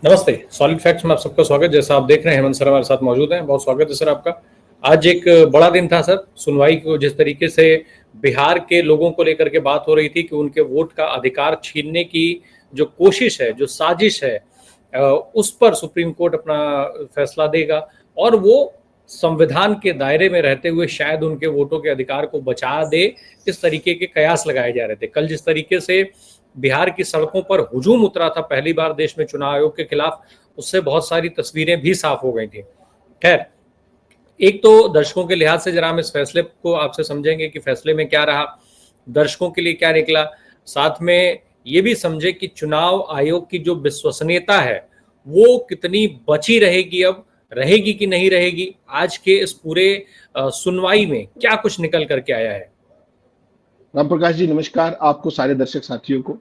नमस्ते। Solid facts में आप सबका स्वागत। जैसा आप देख रहे हैं हेमंत सर हमारे साथ मौजूद हैं। बहुत स्वागत है सर आपका। आज एक बड़ा दिन था सर सुनवाई को। जिस तरीके से बिहार के लोगों को लेकर के बात हो रही थी कि उनके वोट का अधिकार छीनने की जो कोशिश है, जो साजिश है, उस पर सुप्रीम कोर्ट अपना फैसला देगा और वो संविधान के दायरे में रहते हुए शायद उनके वोटों के अधिकार को बचा दे। इस तरीके के कयास लगाए जा रहे थे। कल जिस तरीके से बिहार की सड़कों पर हुजूम उतरा था पहली बार देश में चुनाव आयोग के खिलाफ, उससे बहुत सारी तस्वीरें भी साफ हो गई थी। खैर, एक तो दर्शकों के लिहाज से जरा हम इस फैसले को आपसे समझेंगे कि फैसले में क्या रहा, दर्शकों के लिए क्या निकला, साथ में ये भी समझे कि चुनाव आयोग की जो विश्वसनीयता है वो कितनी बची रहेगी, अब रहेगी कि नहीं रहेगी। आज के इस पूरे सुनवाई में क्या कुछ निकल करके आया है। राम प्रकाश जी नमस्कार, आपको सारे दर्शक साथियों को।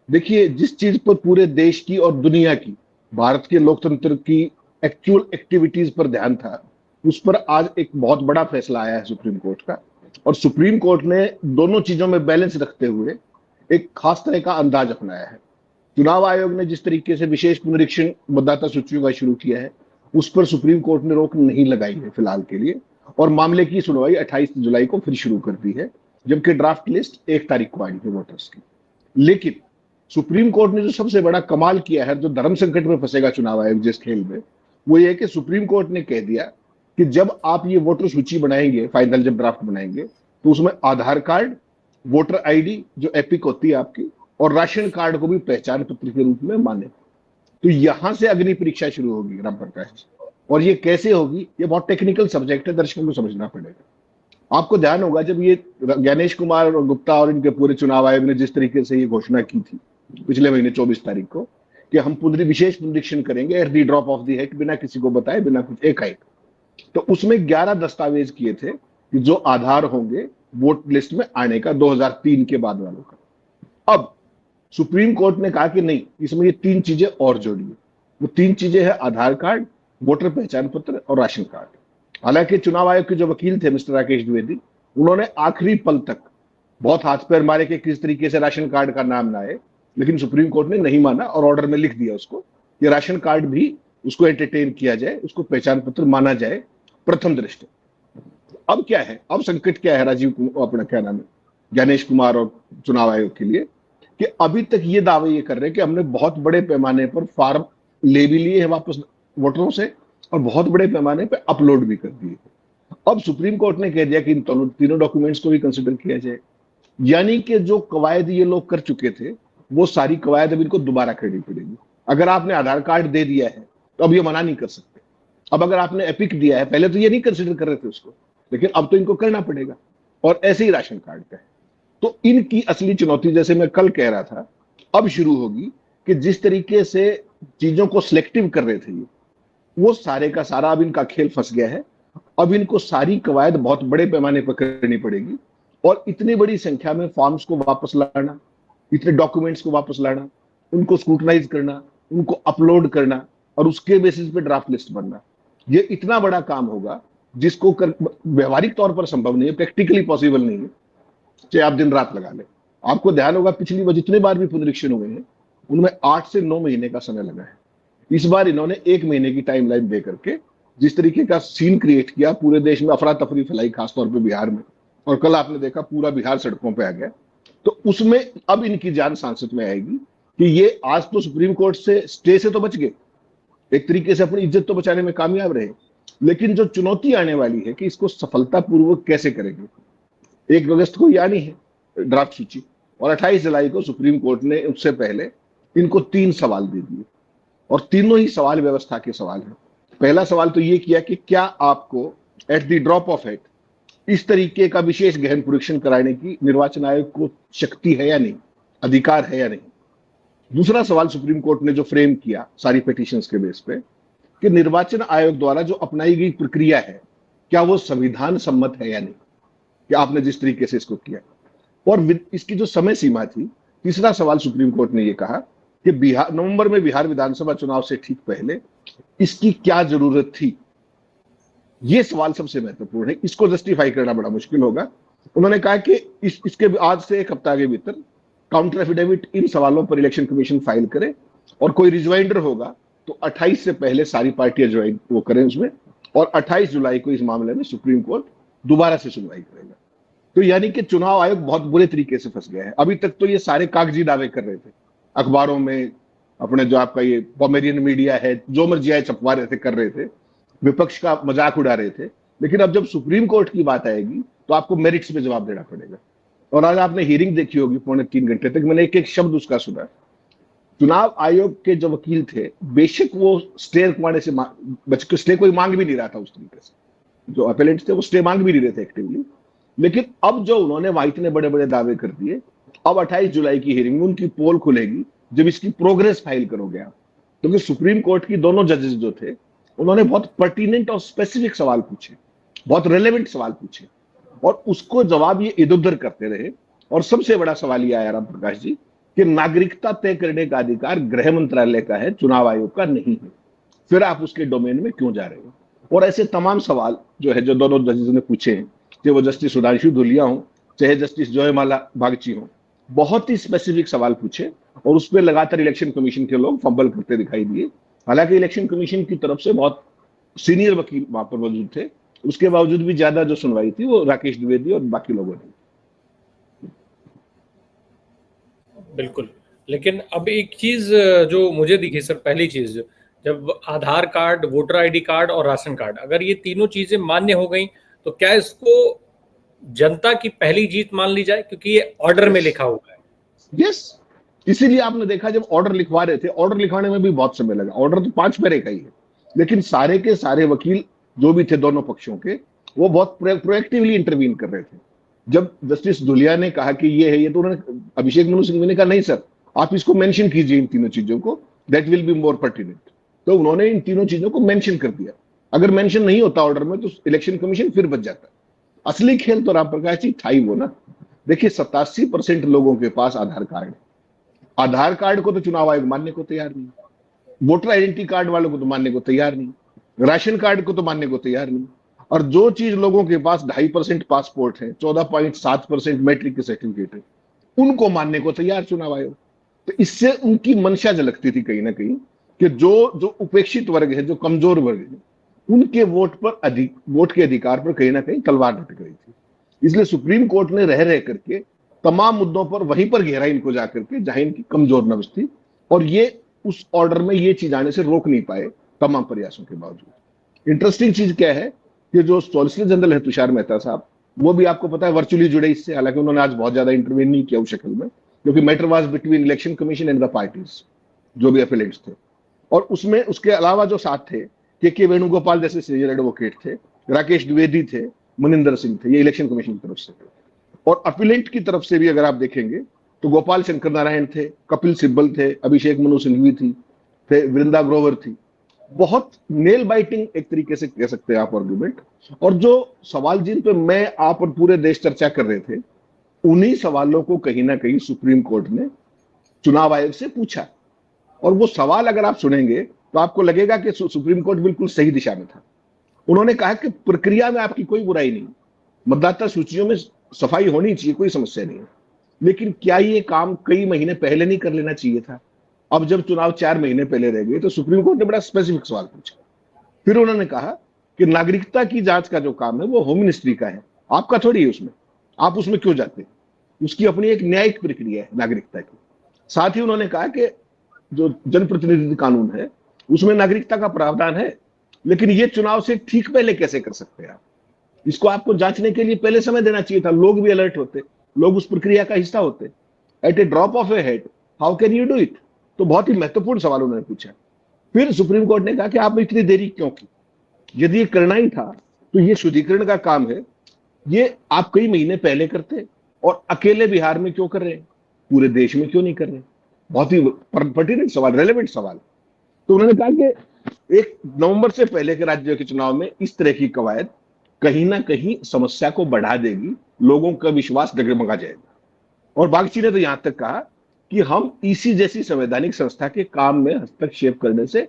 देखिए, जिस चीज पर पूरे देश की और दुनिया की, भारत के लोकतंत्र की एक्चुअल एक्टिविटीज पर ध्यान था, उस पर आज एक बहुत बड़ा फैसला आया है सुप्रीम कोर्ट का। और सुप्रीम कोर्ट ने दोनों चीजों में बैलेंस रखते हुए एक खास तरह का अंदाज अपनाया है। चुनाव आयोग ने जिस तरीके से विशेष पुनरीक्षण मतदाता सूचियों का शुरू किया है, उस पर सुप्रीम कोर्ट ने रोक नहीं लगाई है फिलहाल के लिए, और मामले की सुनवाई 28 जुलाई को फिर शुरू कर दी है, जबकि ड्राफ्ट लिस्ट 1 तारीख को आई है वोटर्स की। लेकिन सुप्रीम कोर्ट ने जो सबसे बड़ा कमाल किया है, जो धर्म संकट में फंसेगा चुनाव आयोग जिस खेल में, वो ये कि सुप्रीम कोर्ट ने कह दिया कि जब आप ये वोटर सूची बनाएंगे, फाइनल जब ड्राफ्ट बनाएंगे, तो उसमें आधार कार्ड, वोटर आईडी जो एपिक होती है आपकी, और राशन कार्ड को भी पहचान पत्र के रूप में माने। तो यहां से अग्नि परीक्षा शुरू होगी राम प्रकाश। और ये कैसे होगी, ये बहुत टेक्निकल सब्जेक्ट है, दर्शकों को समझना पड़ेगा। आपको ध्यान होगा जब ये ज्ञानेश कुमार और गुप्ता और इनके पूरे चुनाव आयोग ने जिस तरीके से ये घोषणा की थी पिछले महीने 24 तारीख को कि हम विशेष पुनरीक्षण करेंगे at the drop of the hat, बिना किसी को बताए, बिना कुछ एकाएक, तो उसमें 11 दस्तावेज किए थे कि जो आधार होंगे वोट लिस्ट में आने का 2003 के बाद वालों का। अब सुप्रीम कोर्ट ने कहा कि नहीं, इसमें ये 3 चीजें और जोड़िए। वो 3 चीजें हैं आधार कार्ड, वोटर पहचान पत्र और राशन कार्ड। हालांकि चुनाव आयोग के जो वकील थे मिस्टर राकेश द्विवेदी, उन्होंने आखिरी पल तक बहुत हाथ पैर मारे कि किस तरीके से राशन कार्ड का नाम ना आए, लेकिन सुप्रीम कोर्ट ने नहीं माना और ऑर्डर में लिख दिया उसको कि राशन कार्ड भी उसको एंटरटेन किया जाए, उसको पहचान पत्र माना जाए प्रथम दृष्टि। अब क्या है, अब संकट क्या है राजीव अपना क्या नाम है ज्ञानेश कुमार और चुनाव आयोग के लिए, कि अभी तक ये दावे ये कर रहे हैं कि हमने बहुत बड़े पैमाने पर फॉर्म ले भी लिए हैं वापस वोटरों से और बहुत बड़े पैमाने पर अपलोड भी कर दिए। अब सुप्रीम कोर्ट ने कह दिया कि इन तीनों डॉक्यूमेंट्स को भी कंसिडर किया जाए, यानी कि जो कवायद ये लोग कर चुके थे वो सारी कवायद अब इनको दोबारा करनी पड़ेगी। अगर आपने आधार कार्ड दे दिया है तो अब ये मना नहीं कर सकते। अब अगर आपने एपिक दिया है, पहले तो ये नहीं कंसिडर कर रहे थे उसको, लेकिन अब तो इनको करना पड़ेगा। और ऐसे ही राशन कार्ड का है। तो इनकी असली चुनौती, जैसे मैं कल कह रहा था, अब शुरू होगी कि जिस तरीके से चीजों को सिलेक्टिव कर रहे थे ये, वो सारे का सारा अब इनका खेल फंस गया है। अब इनको सारी कवायद बहुत बड़े पैमाने पर करनी पड़ेगी और इतनी बड़ी संख्या में फॉर्म्स को वापस लाना, इतने डॉक्यूमेंट्स को वापस लाना, उनको स्क्रूटनाइज करना, उनको अपलोड करना और उसके बेसिस पे ड्राफ्ट लिस्ट बनना, ये इतना बड़ा काम होगा जिसको व्यवहारिक तौर पर संभव नहीं है, प्रैक्टिकली पॉसिबल नहीं है, चाहे आप दिन रात लगा लें। आपको ध्यान होगा पिछली बार जितने बार भी पुनरीक्षण हुए हैं उनमें 8 से 9 महीने का समय लगा है। इस बार इन्होंने 1 महीने की टाइमलाइन दे करके जिस तरीके का सीन क्रिएट किया, पूरे देश में अफरा तफरी फैलाई, खासतौर पर बिहार में, और कल आपने देखा पूरा बिहार सड़कों पर आ गया। तो उसमें अब इनकी जान सांसत में आएगी कि ये आज तो सुप्रीम कोर्ट से स्टे से तो बच गए, एक तरीके से अपनी इज्जत तो बचाने में कामयाब रहे, लेकिन जो चुनौती आने वाली है कि इसको सफलतापूर्वक कैसे करेंगे। 1 अगस्त को ये आनी है ड्राफ्ट सूची और 28 जुलाई को सुप्रीम कोर्ट ने उससे पहले इनको 3 सवाल दे दिए और तीनों ही सवाल व्यवस्था के सवाल हैं। पहला सवाल तो ये किया कि क्या आपको at the drop of hat इस तरीके का विशेष गहन परीक्षण कराने की निर्वाचन आयोग को शक्ति है या नहीं, अधिकार है या नहीं। दूसरा सवाल सुप्रीम कोर्ट ने जो फ्रेम किया सारी पिटीशंस के बेस पे कि निर्वाचन आयोग द्वारा जो अपनाई गई प्रक्रिया है क्या वो संविधान सम्मत है या नहीं, कि आपने जिस तरीके से इसको किया, और इसकी जो समय सीमा थी। तीसरा सवाल सुप्रीम कोर्ट ने यह कहा कि नवंबर में बिहार विधानसभा चुनाव से ठीक पहले इसकी क्या जरूरत थी। यह सवाल सबसे महत्वपूर्ण है, इसको जस्टिफाई करना बड़ा मुश्किल होगा। उन्होंने कहा कि इसके आज से 1 हफ्ता के भीतर काउंटर एफिडेविट इन सवालों पर इलेक्शन कमीशन फाइल करे और कोई रिजवाइंडर होगा तो 28 से पहले सारी पार्टियां ज्वाइन वो करें उसमें, और 28 जुलाई को इस मामले में सुप्रीम कोर्ट दोबारा से सुनवाई करेगा। तो यानी कि चुनाव आयोग बहुत बुरे तरीके से फंस गया है। अभी तक तो ये सारे कागजी दावे कर रहे थे, अखबारों में अपने जो आपका ये पॉमेरियन मीडिया है, जो मर्जी आए छपवा रहे थे, कर रहे थे, विपक्ष का मजाक उड़ा रहे थे। लेकिन अब जब सुप्रीम कोर्ट की बात आएगी तो आपको मेरिट्स में जवाब देना पड़ेगा। और आज आपने हियरिंग देखी होगी, 3.25 घंटे तक मैंने एक एक शब्द उसका सुना। चुनाव आयोग के जो वकील थे, बेशक वो स्टे रखवाने से बच के स्टे कोई मांग भी नहीं रहा था उस तरीके से, जो अपेलेंट्स थे वो स्टे मांग भी नहीं रहे थे एक्टिवली। लेकिन अब जो उन्होंने वहां इतने बड़े बड़े दावे कर दिए, अब 28 जुलाई की हियरिंग में उनकी पोल खुलेगी जब इसकी प्रोग्रेस फाइल करोगे आप। क्योंकि सुप्रीम कोर्ट की दोनों जजेस जो थे, उन्होंने बहुत पर्टिनेंट और स्पेसिफिक सवाल पूछे, बहुत रेलेवेंट सवाल पूछे, और उसको जवाब ये इधर उधर करते रहे। और सबसे बड़ा सवाल ये आया राम प्रकाश जी कि नागरिकता तय करने का अधिकार गृह मंत्रालय का है, चुनाव आयोग का नहीं है, फिर आप उसके डोमेन में क्यों जा रहे हो। और ऐसे तमाम सवाल जो है जो दोनों जजेस ने पूछे हैं, चाहे वो जस्टिस सुधांशु धुलिया हो, चाहे जस्टिस जयमाला बागची हो, बहुत ही स्पेसिफिक सवाल पूछे, और उस पर लगातार इलेक्शन कमीशन के लोग फंबल करते दिखाई दिए। हालांकि इलेक्शन कमीशन की तरफ से बहुत सीनियर वकील वहां पर मौजूद थे, उसके बावजूद भी ज्यादा जो सुनवाई थी वो राकेश द्विवेदी और बाकी लोगों ने। बिल्कुल। लेकिन अब एक चीज जो मुझे दिखी सर, पहली चीज, जब आधार कार्ड, वोटर आईडी कार्ड और राशन कार्ड, अगर ये तीनों चीजें मान्य हो गई तो क्या इसको जनता की पहली जीत मान ली जाए, क्योंकि ये ऑर्डर में लिखा हुआ है। यस, इसीलिए आपने देखा जब ऑर्डर लिखवा रहे थे, ऑर्डर लिखवाने में भी बहुत समय लगा। ऑर्डर तो 5 पैरे का ही है, लेकिन सारे के सारे वकील जो भी थे दोनों पक्षों के, वो बहुत प्रोएक्टिवली इंटरवीन कर रहे थे। जब जस्टिस धुलिया ने कहा कि ये है ये, तो उन्होंने अभिषेक मनु सिंघवी ने कहा नहीं सर, आप इसको मेंशन कीजिए इन तीनों चीजों को, that will be more pertinent. तो उन्होंने इन तीनों चीजों को मेंशन कर दिया। अगर मेंशन नहीं होता ऑर्डर में तो इलेक्शन कमीशन फिर बच जाता। असली खेल तो राम प्रकाश जी था ही वो ना। देखिए 87% लोगों के पास आधार कार्ड है। आधार कार्ड को तो चुनाव आयोग मानने को तैयार नहीं, वोटर आइडेंटिटी कार्ड वालों को तो मानने को तैयार नहीं, राशन कार्ड को तो मानने को तैयार नहीं। और जो चीज लोगों के पास 2.5% पासपोर्ट है, 14.7% मैट्रिक के सर्टिफिकेट है, उनको मानने को तैयार चुनाव आयोग। तो इससे उनकी मंशा झलकती थी कहीं ना कहीं कि जो जो उपेक्षित वर्ग है, जो कमजोर वर्ग है, उनके वोट के अधिकार पर कहीं ना कहीं तलवार लटक रही थी। इसलिए सुप्रीम कोर्ट ने रह रह करके तमाम मुद्दों पर वहीं पर घेरा इनको जाकर के जहां इनकी कमजोर नब्ज थी, और ये उस ऑर्डर में ये चीज आने से रोक नहीं पाए तमाम प्रयासों के बावजूद। इंटरेस्टिंग चीज क्या है कि जो सॉलिसिटर जनरल है तुषार मेहता साहब, वो भी आपको पता है वर्चुअली जुड़े इससे। हालांकि उन्होंने आज बहुत ज्यादा इंटरवीन नहीं किया उस शक्ल में, क्योंकि matter was between election commission and the parties, जो भी एफिलेट्स थे। और उसमें उसके अलावा जो साथ थे, के वेणुगोपाल जैसे सीनियर एडवोकेट थे, राकेश द्विवेदी थे, मनिंदर सिंह थे, ये इलेक्शन कमीशन की तरफ से थे। और अपीलेंट की तरफ से भी अगर आप देखेंगे तो गोपाल शंकर नारायण थे, कपिल सिब्बल थे, अभिषेक मनु सिंघवी थे, वृंदा ग्रोवर थी। बहुत नेल बाइटिंग एक तरीके से कह सकते हैं आप आर्गुमेंट। और जो सवाल जिन पे मैं आप और पूरे देश चर्चा कर रहे थे, उन्हीं सवालों को कहीं ना कहीं सुप्रीम कोर्ट ने चुनाव आयोग से पूछा। और वो सवाल अगर आप सुनेंगे तो आपको लगेगा कि सुप्रीम कोर्ट बिल्कुल सही दिशा में था। उन्होंने कहा कि प्रक्रिया में आपकी कोई बुराई नहीं, मतदाता सूचियों में सफाई होनी चाहिए, कोई समस्या नहीं है, लेकिन क्या ये काम कई महीने पहले नहीं कर लेना चाहिए था। अब जब चुनाव 4 महीने पहले रह गए तो सुप्रीम कोर्ट ने बड़ा स्पेसिफिक सवाल पूछा। फिर उन्होंने कहा कि नागरिकता की जांच का जो काम है वो होम मिनिस्ट्री का है, आपका थोड़ी है उसमें, आप उसमें क्यों जाते हैं, उसकी अपनी एक न्यायिक प्रक्रिया है नागरिकता की। साथ ही उन्होंने कहा कि जो जनप्रतिनिधि कानून है उसमें नागरिकता का प्रावधान है, लेकिन ये चुनाव से ठीक पहले कैसे कर सकते हैं आप, इसको आपको जांचने के लिए पहले समय देना चाहिए था, लोग भी अलर्ट होते, लोग उस प्रक्रिया का हिस्सा होते। At a drop of a hat how can you do it. तो बहुत ही महत्वपूर्ण सवाल उन्होंने पूछा। फिर सुप्रीम कोर्ट ने कहा कि आपने इतनी देरी क्यों की, यदि ये करना ही था तो ये शुद्धिकरण का काम है, ये आप कई महीने पहले करते, और अकेले बिहार में क्यों कर रहे हैं, पूरे देश में क्यों नहीं कर रहे। बहुत ही पर्टिनेंट सवाल, रेलेवेंट सवाल। तो उन्होंने कहा कि 1 नवंबर से पहले के राज्य के चुनाव में इस तरह की कवायद कहीं ना कहीं समस्या को बढ़ा देगी, लोगों का विश्वास डगमगा जाएगा। और बागची ने तो यहां तक कहा कि हम ईसी जैसी संवैधानिक संस्था के काम में हस्तक्षेप करने से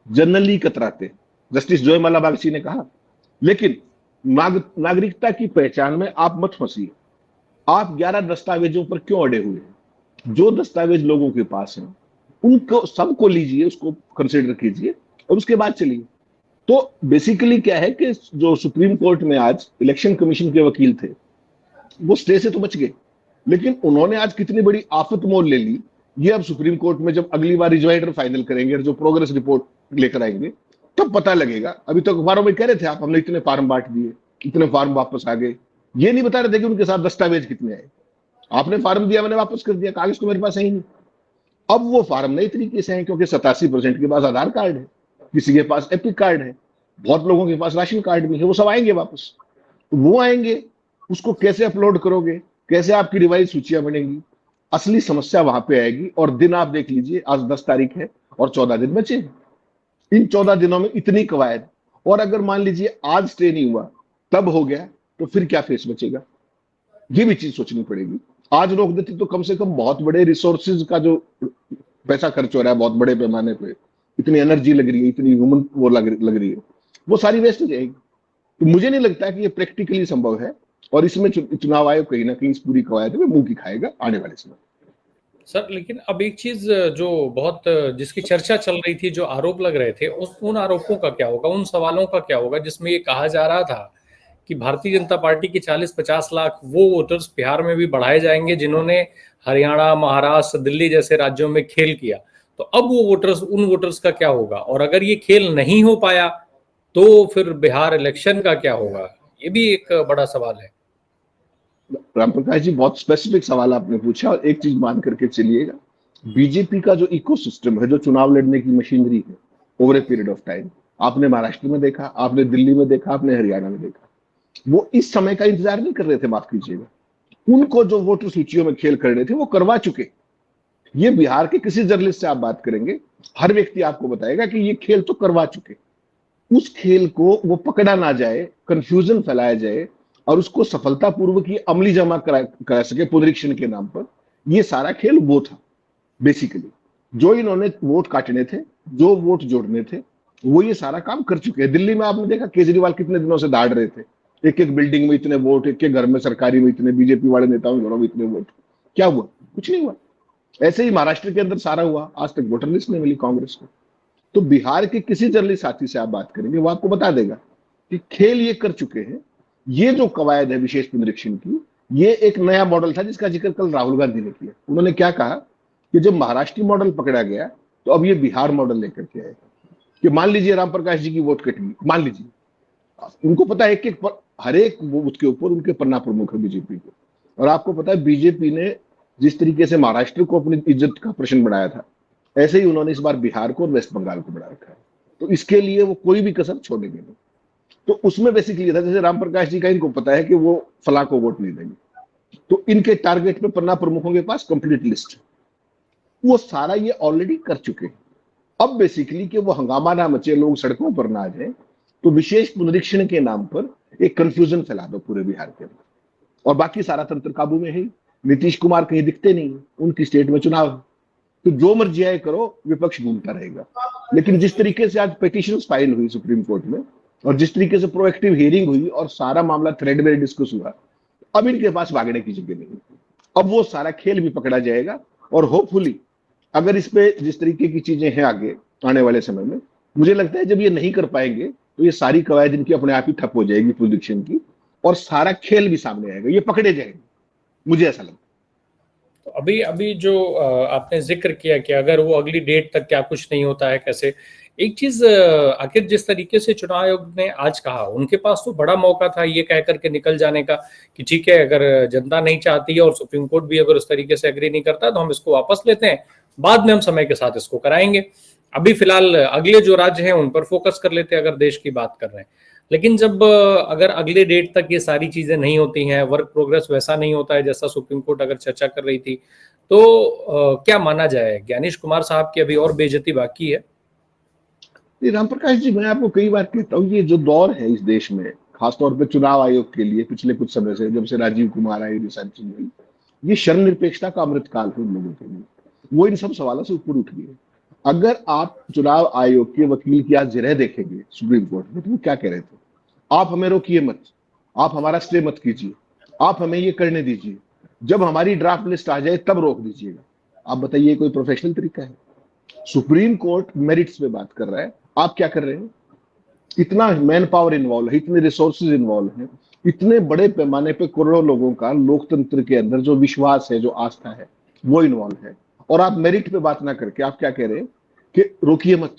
जनरली कतराते हैं, जस्टिस जयमाला बागची ने कहा। लेकिन नागरिकता की पहचान में आप मत फंसिए, आप 11 दस्तावेजों पर क्यों अड़े हुए हैं। जो दस्तावेज लोगों के पास हैं उनको सबको लीजिए, उसको कंसिडर कीजिए और उसके बाद चलिए। तो बेसिकली क्या है कि जो सुप्रीम कोर्ट में आज इलेक्शन कमीशन के वकील थे, वो स्टे से तो बच गए, लेकिन उन्होंने आज कितनी बड़ी आफत मोल ले ली, ये अब सुप्रीम कोर्ट में जब अगली बार रिजॉइंडर फाइनल करेंगे और जो प्रोग्रेस रिपोर्ट लेकर आएंगे तब पता लगेगा। अभी तक अखबारों में कह रहे थे आप, हमने इतने फार्म बांट दिए, इतने फार्म वापस आ गए, ये नहीं बता रहे थे कि उनके साथ दस्तावेज कितने आए। आपने फार्म दिया, मैंने वापस कर दिया, कागज तो मेरे पास है ही नहीं। अब वो फार्म नई तरीके से है, क्योंकि 87% के पास आधार कार्ड है, किसी के पास एपिक कार्ड है, बहुत लोगों के पास राशन कार्ड भी है, वो सब आएंगे वापस। वो आएंगे, उसको कैसे अपलोड करोगे, कैसे आपकी रिवाइज सूचियां बनेगी, असली समस्या वहां पे आएगी। और दिन आप देख लीजिए, आज 10 तारीख है और 14 दिन बचे हैं। इन 14 दिनों में इतनी कवायद, और अगर मान लीजिए आज स्टे नहीं हुआ, तब हो गया, तो फिर क्या फेस बचेगा, ये भी चीज सोचनी पड़ेगी। आज रोक देती तो कम से कम बहुत बड़े रिसोर्सेज का जो पैसा खर्च हो रहा है बहुत बड़े पैमाने पे, इतनी एनर्जी लग रही है, इतनी ह्यूमन वो लग रही है, वो सारी वेस्ट हो जाएगी। तो मुझे नहीं लगता कि ये प्रैक्टिकली संभव है, और इसमें चुनाव आयोग कहीं ना कहीं इस पूरी कवायद में मुंह की खाएगा आने वाले समय। सर लेकिन अब एक चीज जो बहुत जिसकी चर्चा चल रही थी, जो आरोप लग रहे थे, उन आरोपों का क्या होगा, उन सवालों का क्या होगा जिसमें ये कहा जा रहा था कि भारतीय जनता पार्टी के 40-50 लाख वो वोटर्स बिहार में भी बढ़ाए जाएंगे जिन्होंने हरियाणा, महाराष्ट्र, दिल्ली जैसे राज्यों में खेल किया। तो अब वो वोटर्स, उन वोटर्स का क्या होगा, और अगर ये खेल नहीं हो पाया तो फिर बिहार इलेक्शन का क्या होगा, ये भी एक बड़ा सवाल है। राम प्रकाश जी, बहुत स्पेसिफिक सवाल आपने पूछा, और एक चीज मान करके चलिएगा, बीजेपी का जो इकोसिस्टम है, जो चुनाव लड़ने की मशीनरी है, over a period of time, आपने महाराष्ट्र में देखा, आपने दिल्ली में देखा, आपने हरियाणा में देखा, वो इस समय का इंतजार नहीं कर रहे थे, माफ कीजिएगा। उनको जो वोटर सूचियों में खेल करने थे वो करवा चुके। ये बिहार के किसी जर्नलिस्ट से आप बात करेंगे, हर व्यक्ति आपको बताएगा कि ये खेल तो करवा चुके। उस खेल को वो पकड़ा ना जाए, कंफ्यूजन फैलाया जाए, और उसको सफलतापूर्वक ये अमली जमा करा सके पुनरीक्षण के नाम पर, ये सारा खेल वो था बेसिकली। जो इन्होंने वोट काटने थे, जो वोट जोड़ने थे, वो ये सारा काम कर चुके हैं। दिल्ली में आपने देखा केजरीवाल कितने दिनों से दाड़ रहे थे, एक एक बिल्डिंग में इतने वोट, एक एक घर में सरकारी में इतने, बीजेपी वाले नेताओं के घरों में इतने वोट, क्या हुआ, कुछ नहीं हुआ। ऐसे ही महाराष्ट्र के अंदर सारा हुआ, आज तक वोटर लिस्ट नहीं मिली कांग्रेस को। तो बिहार के किसी जर्नलिस्ट साथी से आप बात करेंगे, वो आपको बता देगा कि खेल ये कर चुके हैं। ये जो कवायद है विशेष पुनरीक्षण की, ये एक नया मॉडल था जिसका जिक्र कल राहुल गांधी ने किया। उन्होंने क्या कहा कि जब महाराष्ट्र मॉडल पकड़ा गया तो अब ये बिहार मॉडल लेकर के आएगा। कि मान लीजिए राम प्रकाश जी की वोट कटेगी, मान लीजिए, उनको पता है कि हर एक बूथ के ऊपर उनके पन्ना प्रमुख है बीजेपी के, और आपको पता है बीजेपी ने जिस तरीके से महाराष्ट्र को अपनी इज्जत का प्रश्न बनाया था, ऐसे ही उन्होंने इस बार बिहार को और वेस्ट बंगाल को बना रखा है। तो इसके लिए वो कोई भी कसर छोड़ेंगे नहीं। तो उसमें बेसिकली था, जैसे राम प्रकाश जी का इनको पता है कि वो फला को वोट नहीं देंगे, तो इनके टारगेट में पन्ना प्रमुखों के पास कंप्लीट लिस्ट है, वो सारा ये ऑलरेडी कर चुके हैं। अब बेसिकली कि वो हंगामा ना मचे, लोग सड़कों पर ना आ जाए, तो विशेष पुनरीक्षण के नाम पर एक कंफ्यूजन फैला दो पूरे बिहार के अंदर, और बाकी सारा तंत्र काबू में है। नीतीश कुमार कहीं दिखते नहीं, उनकी स्टेट में चुनाव है, तो जो मर्जी आए करो, विपक्ष घूमता रहेगा। लेकिन जिस तरीके से आज पिटीशन फाइल हुई सुप्रीम कोर्ट में, और जिस तरीके से प्रोएक्टिव हियरिंग हुई और सारा मामला थ्रेड में डिस्कस हुआ, अब इनके पास भागने की जगह नहीं। अब वो सारा खेल भी पकड़ा जाएगा, और होपफुली अगर इस पे जिस तरीके की चीजें हैं आगे आने वाले समय में, मुझे लगता है जब ये नहीं कर पाएंगे तो ये सारी कवायद इनकी अपने आप ही ठप हो जाएगी पुनरीक्षण की, और सारा खेल भी सामने आएगा, ये पकड़े जाएंगे, मुझे ऐसा लगता है। तो अभी अभी जो आपने जिक्र किया कि अगर वो अगली डेट तक क्या कुछ नहीं होता है, कैसे, एक चीज, आखिर जिस तरीके से चुनाव आयोग ने आज कहा, उनके पास तो बड़ा मौका था ये कह करके निकल जाने का कि ठीक है, अगर जनता नहीं चाहती है और सुप्रीम कोर्ट भी अगर उस तरीके से एग्री नहीं करता तो हम इसको वापस लेते हैं, बाद में हम समय के साथ इसको कराएंगे। अभी फिलहाल अगले जो राज्य हैं उन पर फोकस कर लेते हैं अगर देश की बात कर रहे हैं। लेकिन जब अगर अगले डेट तक ये सारी चीजें नहीं होती हैं, वर्क प्रोग्रेस वैसा नहीं होता है जैसा सुप्रीम कोर्ट अगर चर्चा कर रही थी, तो क्या माना जाए, ज्ञानेश कुमार साहब की अभी और बेइज्जती बाकी है? राम प्रकाश जी, मैं आपको कई बार कहता हूँ, ये जो दौर है इस देश में, खासतौर पर चुनाव आयोग के लिए पिछले कुछ समय से, जब से राजीव कुमार आए, रिसर्च हुई, ये शर्म निरपेक्षता का अमृतकाल है उन लोगों के लिए। वो इन सब सवालों से ऊपर उठ गए। अगर आप चुनाव आयोग के वकील की आज जिरह देखेंगे सुप्रीम कोर्ट में, तो वो क्या कह रहे थे, आप हमें रोकिए मत, आप हमारा स्टे मत कीजिए, आप हमें ये करने दीजिए, जब हमारी ड्राफ्ट लिस्ट आ जाए तब रोक दीजिएगा। आप बताइए कोई प्रोफेशनल तरीका है? सुप्रीम कोर्ट मेरिट्स पे बात कर रहा है, आप क्या कर रहे हैं? इतना मैन पावर इन्वॉल्व है, इतने रिसोर्सेज इन्वॉल्व हैं, इतने बड़े पैमाने पे करोड़ों लोगों का लोकतंत्र के अंदर जो विश्वास है, जो आस्था है, वो इन्वॉल्व है। और आप मेरिट पे बात ना करके आप क्या कह रहे हैं कि रोकिए मत,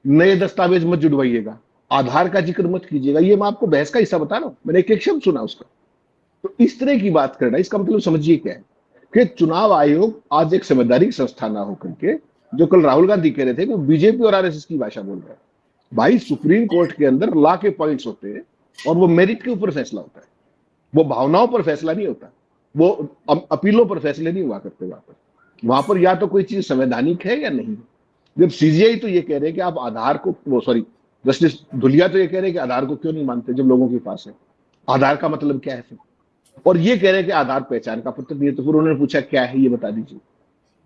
नए दस्तावेज मत जुड़वाइएगा, आधार का जिक्र मत कीजिएगा। ये मैं आपको बहस का हिस्सा बता रहा हूं, मैंने एक एक शब्द सुना उसका। तो इस तरह की बात करना, इसका मतलब समझिए क्या है कि चुनाव आयोग आज एक संवैधानिक संस्था ना होकर के, जो कल राहुल गांधी कह रहे थे, वो बीजेपी और आरएसएस की भाषा बोल रहा है। भाई सुप्रीम कोर्ट के अंदर लॉ के पॉइंट्स होते हैं और वो मेरिट के ऊपर फैसला होता है, वो भावनाओं पर फैसला नहीं होता, वो अपीलों पर फैसले नहीं हुआ करते। वहां पर या तो कोई चीज संवैधानिक है या नहीं। जब सीजीआई तो ये कह रहे हैं कि आप आधार को, वो सॉरी जस्टिस धुलिया तो ये कह रहे हैं कि आधार को क्यों नहीं मानते जब लोगों के पास है, आधार का मतलब क्या है फिर? और ये कह रहे हैं कि आधार पहचान का पत्र नहीं है। तो फिर उन्होंने पूछा क्या है, ये बता दीजिए।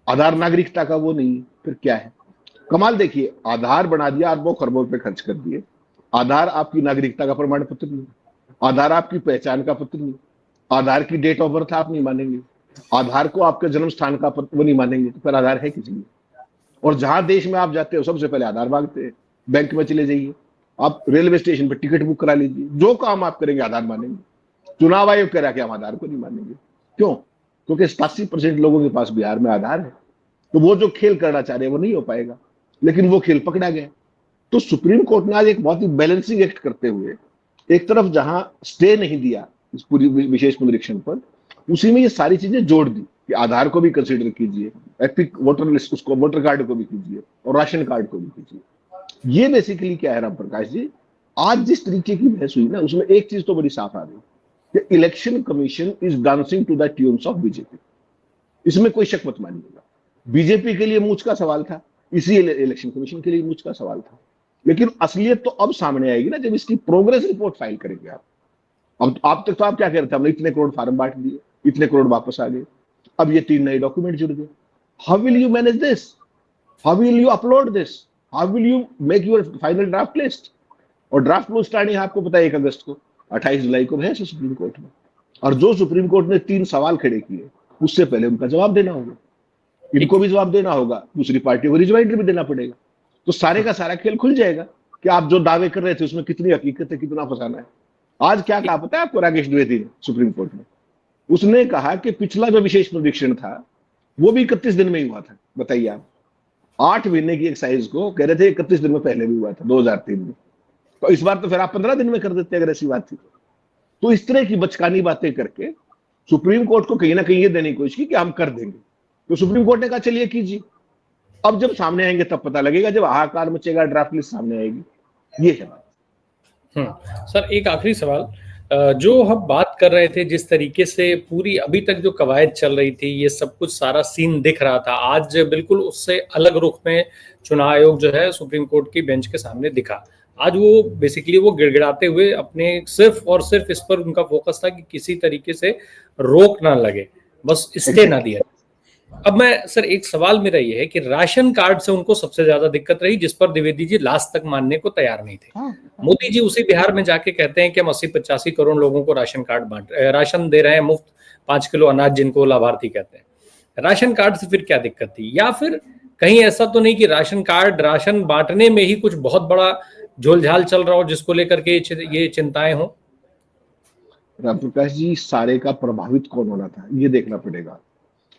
आधार नागरिकता का वो नहीं है, फिर क्या है? कमाल देखिए, आधार बना दिया, अरबों खरबों रुपए खर्च कर दिए, आधार आपकी नागरिकता का प्रमाण पत्र नहीं, आधार आपकी पहचान का पत्र नहीं, आधार की डेट ऑफ बर्थ आप नहीं मानेंगे, आधार को आपके जन्म स्थान का पत्र वो नहीं मानेंगे, तो फिर आधार है किस लिए? और जहां देश में आप जाते हो सबसे पहले आधार मांगते हैं। बैंक में चले जाइए, आप रेलवे स्टेशन पर टिकट बुक करा लीजिए, जो काम आप करेंगे आधार मानेंगे। चुनाव आयोग कह रहा कि हम आधार को नहीं मानेंगे। क्यों? क्योंकि 87% लोगों के पास बिहार में आधार है। तो वो जो खेल करना चाह रहे हैं वो नहीं हो पाएगा, लेकिन वो खेल पकड़ा गया। तो सुप्रीम कोर्ट ने आज एक बहुत ही बैलेंसिंग एक्ट करते हुए, एक तरफ जहां स्टे नहीं दिया इस पूरी विशेष पुनरीक्षण पर, उसी में ये सारी चीजें जोड़ दी कि आधार को भी कंसीडर कीजिए, एपिक वोटर लिस्ट, उसको वोटर कार्ड को भी कीजिए और राशन कार्ड को भी कीजिए। ये बेसिकली क्या है राम प्रकाश जी, आज जिस तरीके की बहस हुई ना, उसमें एक चीज तो बड़ी साफ आ रही कि election commission is dancing to the tunes of BJP. इसमें कोई शक मत मानिएगा। बीजेपी के लिए मूंछ का सवाल था, इसी इलेक्शन कमीशन के लिए मूंछ का सवाल था। लेकिन असलियत तो अब सामने आएगी ना जब इसकी प्रोग्रेस रिपोर्ट फाइल करेंगे आप। अब आप तक तो आप क्या कह रहे थे, हमने इतने करोड़ फार्म बांट दिए, इतने करोड़ वापस आ गए, अब ये 3 नए डॉक्यूमेंट जुड़ गए। How will you manage this? How will you upload this? How will you make your final draft list? और ड्राफ्ट लिस्ट स्टार्टिंग आपको पता है 1 अगस्त को, 28 जुलाई को है सुप्रीम कोर्ट में। और जो सुप्रीम कोर्ट ने 3 सवाल खड़े किए, उससे पहले उनका जवाब देना होगा, इनको भी जवाब देना होगा, दूसरी पार्टी को रिजवाइंडर भी देना पड़ेगा। तो सारे का सारा खेल खुल जाएगा कि आप जो दावे कर रहे थे उसमें कितनी हकीकत है, कितना फंसाना है। आज क्या कहा पता है आपको राकेश द्विवेदी ने सुप्रीम कोर्ट में? उसने कहा कि पिछला जो विशेष पुनरीक्षण था वो भी 31 दिन में ही हुआ था। बताइए आप, 8 महीने की एक्साइज को कह रहे थे 31 दिन में पहले भी हुआ था 2003 में। तो इस बार तो फिर आप 15 दिन में कर देते अगर ऐसी बात थी। तो इस तरह की बचकानी बातें करके सुप्रीम कोर्ट को कहीं ना कहीं ये देने की कोशिश की कि हम कर देंगे। तो सुप्रीम कोर्ट ने कहा चलिए कीजिए। अब जब सामने आएंगे तब पता लगेगा, जब हाहाकार मचेगा, ड्राफ्ट लिस्ट सामने आएगी। ये है बात। सर एक आखिरी सवाल, जो हम बात कर रहे थे, जिस तरीके से पूरी अभी तक जो कवायद चल रही थी, ये सब कुछ सारा सीन दिख रहा था, आज बिल्कुल उससे अलग रुख में चुनाव आयोग जो है सुप्रीम कोर्ट की बेंच के सामने दिखा। आज वो बेसिकली वो गिड़गिड़ाते हुए अपने सिर्फ और सिर्फ इस पर उनका फोकस था कि किसी तरीके से रोक ना लगे, बस स्टे ना दिया। अब मैं सर एक सवाल मेरा ये है कि राशन कार्ड से उनको सबसे ज्यादा दिक्कत रही, जिस पर द्विवेदी जी लास्ट तक मानने को तैयार नहीं थे। मोदी जी उसी बिहार में जाके कहते हैं कि हम 80-85 करोड़ लोगों को राशन दे रहे हैं मुफ्त, 5 किलो अनाज जिनको लाभार्थी कहते हैं। राशन कार्ड से फिर क्या दिक्कत थी? या फिर कहीं ऐसा तो नहीं कि राशन बांटने में ही कुछ बहुत बड़ा झोलझाल चल रहा हो जिसको लेकर के ये चिंताएं हो? राम प्रकाश जी, सारे का प्रभावित कौन होना था ये देखना पड़ेगा।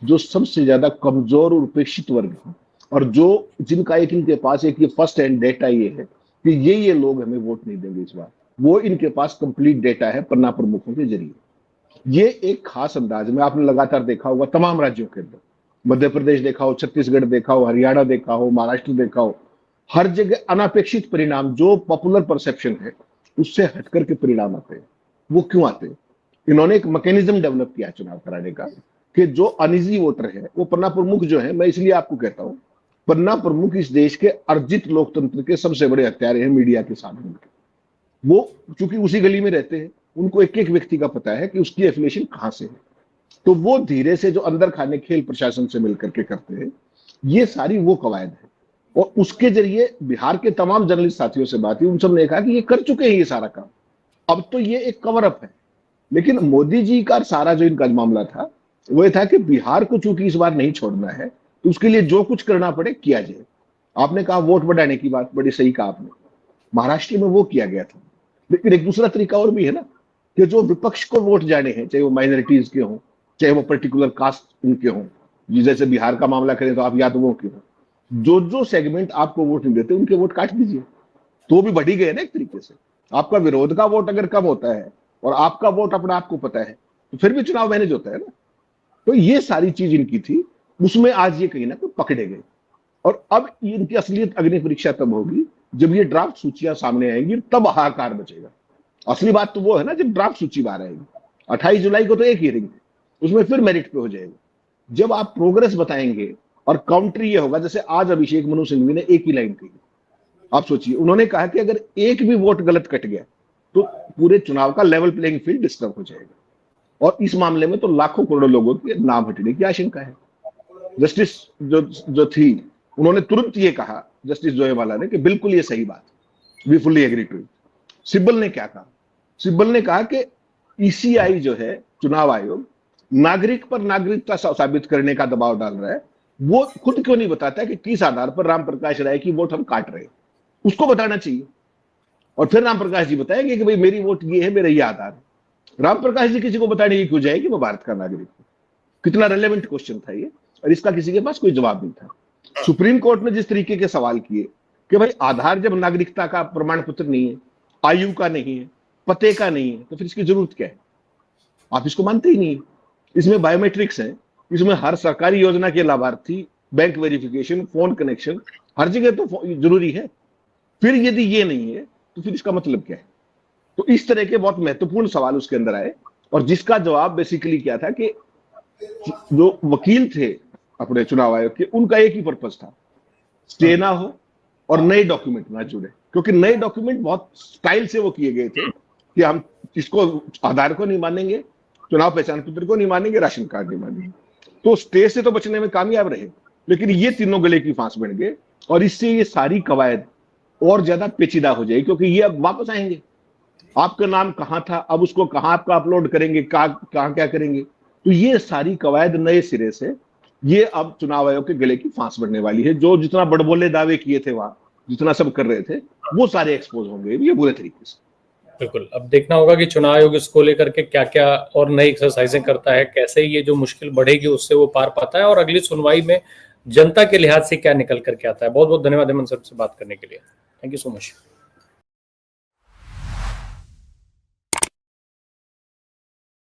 जो सबसे ज्यादा कमजोर और उपेक्षित वर्ग है, और जो जिनका एक इनके पास एक ये फर्स्ट हैंड डेटा ये है कि ये लोग हमें वोट नहीं देंगे इस बार, वो इनके पास कंप्लीट डेटा है पन्ना प्रमुखों के जरिए। ये एक खास अंदाज में आपने लगातार देखा होगा तमाम राज्यों के अंदर, मध्य प्रदेश देखा हो, छत्तीसगढ़ देखा हो, हरियाणा देखा हो, महाराष्ट्र देखा हो, हर जगह अनापेक्षित परिणाम, जो पॉपुलर परसेप्शन है उससे हटकर के परिणाम आते हैं। वो क्यों आते हैं? इन्होंने एक मैकेनिज्म डेवलप किया चुनाव कराने का कि जो अनिजी वोटर है, वो पन्ना प्रमुख जो है, मैं इसलिए आपको कहता हूं, पन्ना प्रमुख इस देश के अर्जित लोकतंत्र के सबसे बड़े हत्यारे हैं मीडिया के सामने। वो चूंकि उसी गली में रहते हैं, उनको एक एक व्यक्ति का पता है कि उसकी एफिलिएशन कहां से है। तो वो धीरे से जो अंदर खाने खेल प्रशासन से मिलकर के करते हैं, ये सारी वो कवायद है। और उसके जरिए बिहार के तमाम जर्नलिस्ट साथियों से बात हुई, उन सब ने कहा कि ये कर चुके हैं ये सारा काम, अब तो ये एक कवर अप है। लेकिन मोदी जी का सारा जो इनका मामला था वो ये था कि बिहार को चूंकि इस बार नहीं छोड़ना है, तो उसके लिए जो कुछ करना पड़े किया जाए। आपने कहा वोट बढ़ाने की बात, बड़ी सही कहा आपने, महाराष्ट्र में वो किया गया था। लेकिन एक दूसरा तरीका और भी है ना, कि जो विपक्ष को वोट जाने हैं, चाहे वो माइनॉरिटीज के हों, चाहे वो पर्टिकुलर कास्ट उनके हों, जैसे बिहार का मामला करें तो आप यादवों के हों, जो जो सेगमेंट आपको वोट नहीं देते उनके वोट काट दीजिए, तो भी बढ़ी गए ना एक तरीके से। आपका विरोध का वोट अगर कम होता है और आपका वोट अपना आपको पता है, तो फिर भी चुनाव मैनेज होता है ना। तो ये सारी चीज इनकी थी, उसमें आज ये कहीं ना कहीं पकड़े गए। और अब इनकी असलियत अग्नि परीक्षा तब होगी जब ये ड्राफ्ट सूचियां सामने आएंगी, तब हाहाकार मचेगा। असली बात तो वो है ना, जब ड्राफ्ट सूची बाहर आएगी। 28 जुलाई को तो एक हियरिंग, उसमें फिर मेरिट पे हो जाएगा। जब आप प्रोग्रेस बताएंगे, और काउंटर ये होगा, जैसे आज अभिषेक मनु सिंघवी ने एक ही लाइन कही, आप सोचिए, उन्होंने कहा कि अगर एक भी वोट गलत कट गया तो पूरे चुनाव का लेवल प्लेइंग फील्ड डिस्टर्ब हो जाएगा, और इस मामले में तो लाखों करोड़ों लोगों के नाम हटने की आशंका है। जस्टिस जो थी, उन्होंने तुरंत ये कहा, जस्टिस जोयवाला ने, कि बिल्कुल ये सही बात, we fully agree to it. Sibal ने क्या कहा? सिब्बल ने कहा कि ईसीआई जो है, चुनाव आयोग, नागरिक पर नागरिकता साबित करने का दबाव डाल रहा है। वो खुद क्यों नहीं बताता कि किस आधार पर राम प्रकाश राय की वोट हम काट रहे हैं, उसको बताना चाहिए। और फिर राम प्रकाश जी बताएंगे कि भाई मेरी वोट ये है, मेरा ये आधार है। राम प्रकाश जी किसी को बताने की क्यों जाए कि वो भारत का नागरिक है? कितना रेलेवेंट क्वेश्चन था ये, और इसका किसी के पास कोई जवाब नहीं था। सुप्रीम कोर्ट ने जिस तरीके के सवाल किए कि भाई आधार जब नागरिकता का प्रमाण पत्र नहीं है, आयु का नहीं है, पते का नहीं है, तो फिर इसकी जरूरत क्या है? आप इसको मानते ही नहीं। इसमें बायोमेट्रिक्स है, इसमें हर सरकारी योजना के लाभार्थी, बैंक वेरिफिकेशन, फोन कनेक्शन, हर जगह तो जरूरी है। फिर यदि ये नहीं है तो फिर इसका मतलब क्या है? तो इस तरह के बहुत महत्वपूर्ण सवाल उसके अंदर आए, और जिसका जवाब बेसिकली क्या था कि जो वकील थे अपने चुनाव आयोग के, उनका एक ही पर्पस था, स्टे ना हो और नए डॉक्यूमेंट ना जुड़े। क्योंकि नए डॉक्यूमेंट बहुत स्टाइल से वो किए गए थे कि हम इसको, आधार को नहीं मानेंगे, चुनाव पहचान पत्र को नहीं मानेंगे, राशन कार्ड नहीं मानेंगे। तो स्टे से तो बचने में कामयाब रहे, लेकिन ये तीनों गले की फांस बन गए, और इससे ये सारी कवायद और ज्यादा पेचीदा हो जाएगी। क्योंकि ये अब वापस आएंगे, आपका नाम कहां था, अब उसको कहां आपका अपलोड करेंगे, कहां क्या करेंगे। तो ये सारी कवायद नए सिरे से, ये अब चुनाव आयोग के गले की फांस बनने वाली है। जो जितना बड़बोले दावे किए थे वहां, जितना सब कर रहे थे, वो सारे एक्सपोज होंगे ये बुरे तरीके से। बिल्कुल, अब देखना होगा कि चुनाव आयोग इसको लेकर के क्या क्या और नई एक्सरसाइजें करता है, कैसे ये जो मुश्किल बढ़ेगी उससे वो पार पाता है, और अगली सुनवाई में जनता के लिहाज से क्या निकल करके आता है। बहुत बहुत धन्यवाद हेमंत सर से बात करने के लिए। Thank you so much.